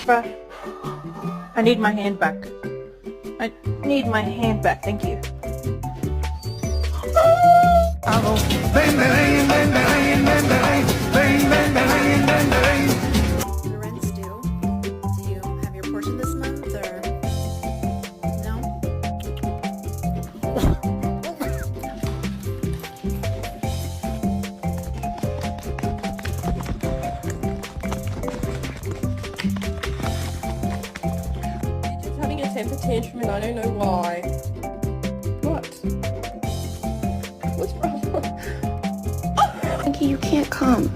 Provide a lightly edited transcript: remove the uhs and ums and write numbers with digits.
Bruh, I need my hand back. I need my hand back, thank you. The rent's due. Do you have your portion this month or no? You're just having a temper tantrum and I don't know why. What? What's wrong? Frankie, you can't come.